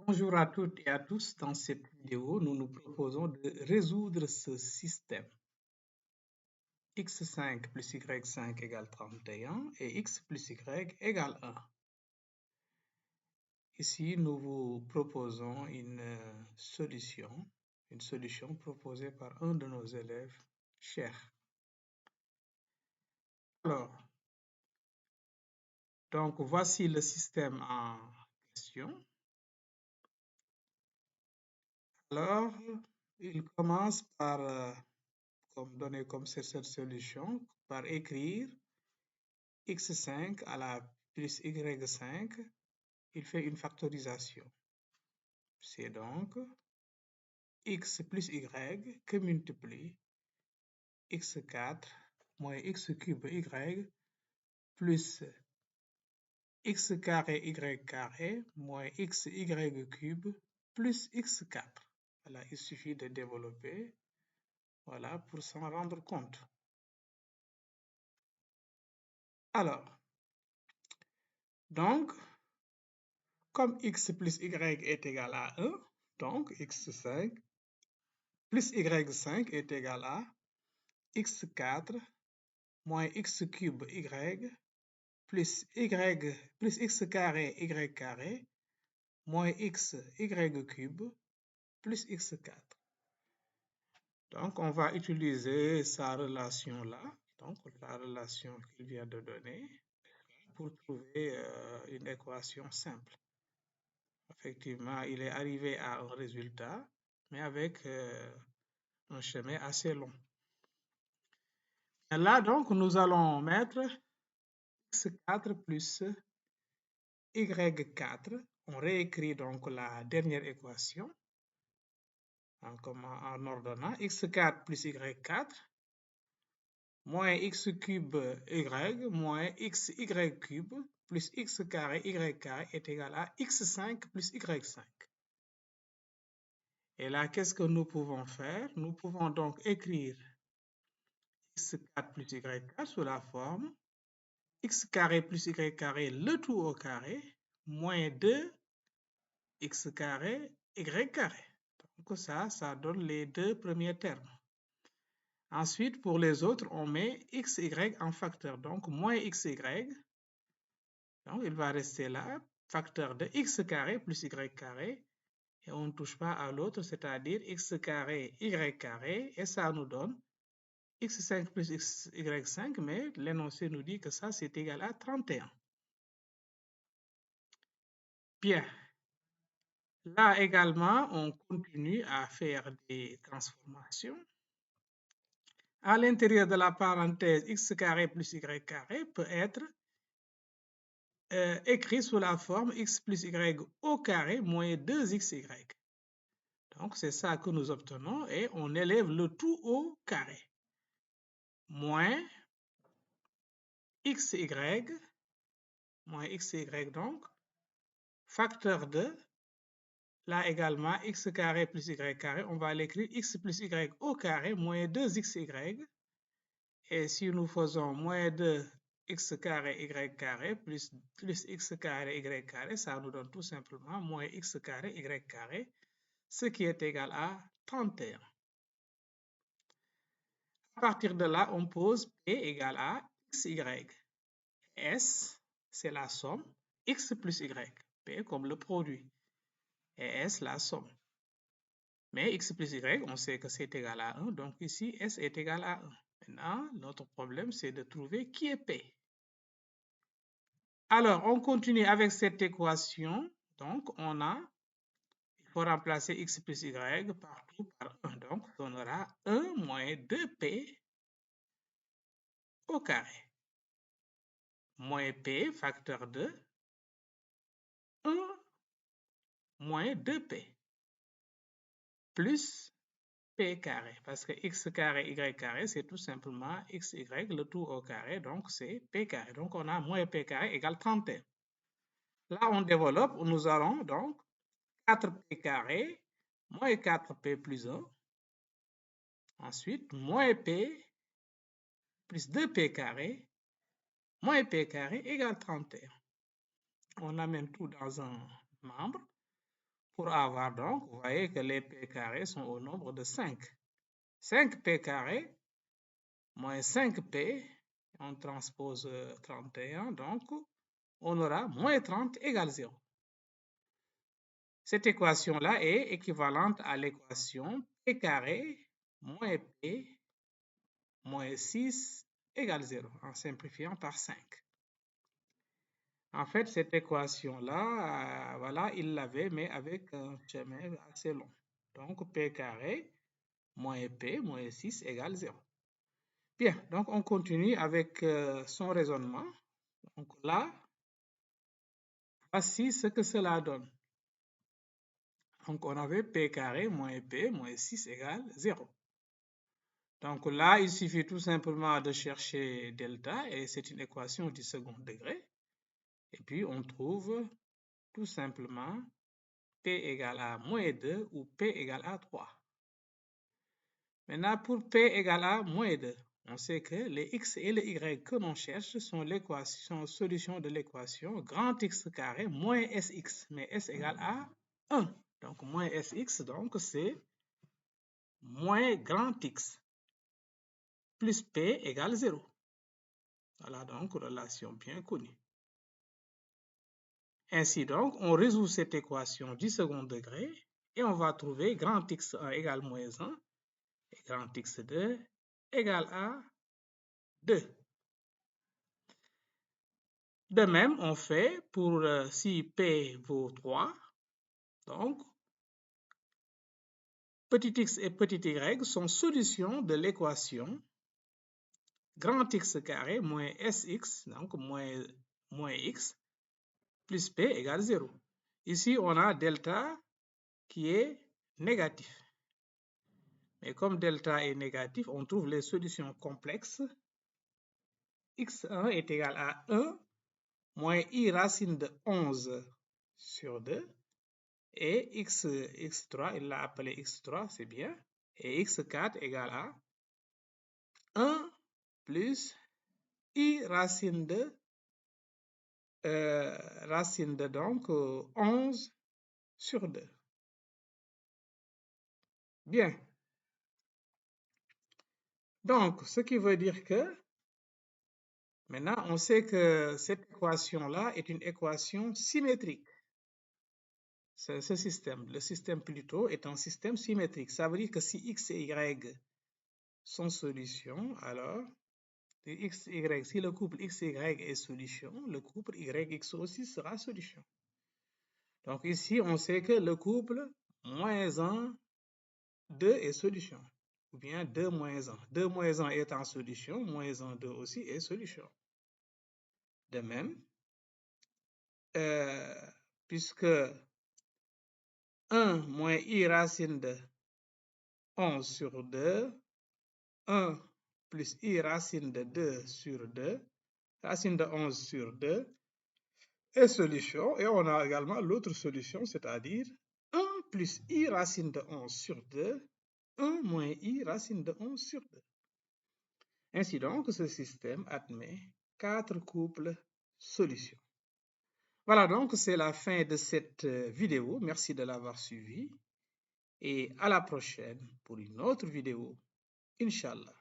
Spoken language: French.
Bonjour à toutes et à tous. Dans cette vidéo, nous nous proposons de résoudre ce système. X5 plus Y5 égale 31 et X plus Y égale 1. Ici, nous vous proposons une solution proposée par un de nos élèves chers. Alors, donc voici le système en question. Alors, il commence par donner comme cette solution par écrire x5 à la plus y5, il fait une factorisation. C'est donc x plus y que multiplie x4 moins x cube y plus x carré y carré moins xy cube plus x4. Voilà, il suffit de développer, voilà, pour s'en rendre compte. Alors, donc, comme x plus y est égal à 1, donc x5 plus y5 est égal à x4 moins x cube y plus x carré y carré moins x y cube plus x4. Donc, on va utiliser sa relation là, donc la relation qu'il vient de donner, pour trouver une équation simple. Effectivement, il est arrivé à un résultat, mais avec un chemin assez long. Et là, donc, nous allons mettre x4 plus y4. On réécrit donc la dernière équation en ordonnant x4 plus y4 moins x cube y moins xy cube plus x carré y carré est égal à x5 plus y5. Et là, qu'est-ce que nous pouvons faire? Nous pouvons donc écrire x4 plus y4 sous la forme x carré plus y carré le tout au carré moins 2 x carré y carré. Donc ça donne les deux premiers termes. Ensuite, pour les autres, on met xy en facteur. Donc, moins xy. Donc, il va rester là, facteur de x carré plus y carré. Et on ne touche pas à l'autre, c'est-à-dire x carré y carré. Et ça nous donne x5 plus y5. Mais l'énoncé nous dit que ça, c'est égal à 31. Bien. Là également, on continue à faire des transformations. À l'intérieur de la parenthèse, x carré plus y carré peut être écrit sous la forme x plus y au carré moins 2xy. Donc, c'est ça que nous obtenons et on élève le tout au carré. Moins xy, donc, facteur de, là également, x carré plus y carré, on va l'écrire x plus y au carré moins 2xy. Et si nous faisons moins 2 x carré y carré plus x carré y carré, ça nous donne tout simplement moins x carré y carré, ce qui est égal à 31. À partir de là, on pose P égale à xy. S, c'est la somme, x plus y. P comme le produit. Et S, la somme. Mais x plus y, on sait que c'est égal à 1, donc ici, S est égal à 1. Maintenant, notre problème, c'est de trouver qui est P. Alors, on continue avec cette équation. Donc, il faut remplacer x plus y partout par 1. Donc, on aura 1 moins 2p au carré. Moins p, facteur de 1 moins 2p. Plus p carré. Parce que x carré, y carré, c'est tout simplement xy, le tout au carré. Donc, c'est p carré. Donc, on a moins p carré égale 31. Là, on développe. Nous allons donc 4p carré moins 4p plus 1. Ensuite, moins p plus 2p carré moins p carré égale 31. On amène tout dans un membre pour avoir donc, vous voyez que les p carrés sont au nombre de 5. 5p carré moins 5p, on transpose 31, donc on aura moins 30 égale 0. Cette équation-là est équivalente à l'équation p carré moins p moins 6 égale 0, en simplifiant par 5. En fait, cette équation-là, voilà, il l'avait, mais avec un chemin assez long. Donc, p carré moins p moins 6 égale 0. Bien, donc on continue avec son raisonnement. Donc là, voici ce que cela donne. Donc on avait p carré moins p moins 6 égale 0. Donc là, il suffit tout simplement de chercher delta, et c'est une équation du second degré. Et puis on trouve tout simplement p égale à moins 2 ou p égale à 3. Maintenant, pour p égale à moins 2, on sait que les x et les y que l'on cherche sont l'équation solution de l'équation grand X carré moins sx, mais s égale à 1. Donc moins sx, donc c'est moins grand X plus p égale 0. Voilà donc relation bien connue. Ainsi donc, on résout cette équation du second degré et on va trouver grand X1 égale moins 1 et grand X2 égale à 2. De même, on fait pour si P vaut 3, donc petit x et petit y sont solutions de l'équation grand X carré moins Sx, donc moins x, plus P égale 0. Ici, on a delta qui est négatif. Mais comme delta est négatif, on trouve les solutions complexes. x1 est égal à 1 moins i racine de 11 sur 2. Et x3, il l'a appelé x3, c'est bien. Et x4 égale à 1 plus i racine de donc 11 sur 2. Bien. Donc, ce qui veut dire que maintenant, on sait que cette équation-là est une équation symétrique. Ce système, le système plutôt, est un système symétrique. Ça veut dire que si x et y sont solutions, alors x, y, si le couple x, y est solution, le couple y, x aussi sera solution. Donc ici, on sait que le couple moins 1, 2 est solution. Ou bien 2 moins 1. 2 moins 1 est en solution, moins 1, 2 aussi est solution. De même, puisque 1 moins i racine de 11 sur 2, 1 plus i racine de 2 sur 2, racine de 11 sur 2, est solution. Et on a également l'autre solution, c'est-à-dire 1 plus i racine de 11 sur 2, 1 moins i racine de 11 sur 2. Ainsi donc, ce système admet 4 couples solutions. Voilà donc, c'est la fin de cette vidéo. Merci de l'avoir suivi et à la prochaine pour une autre vidéo, Inch'Allah.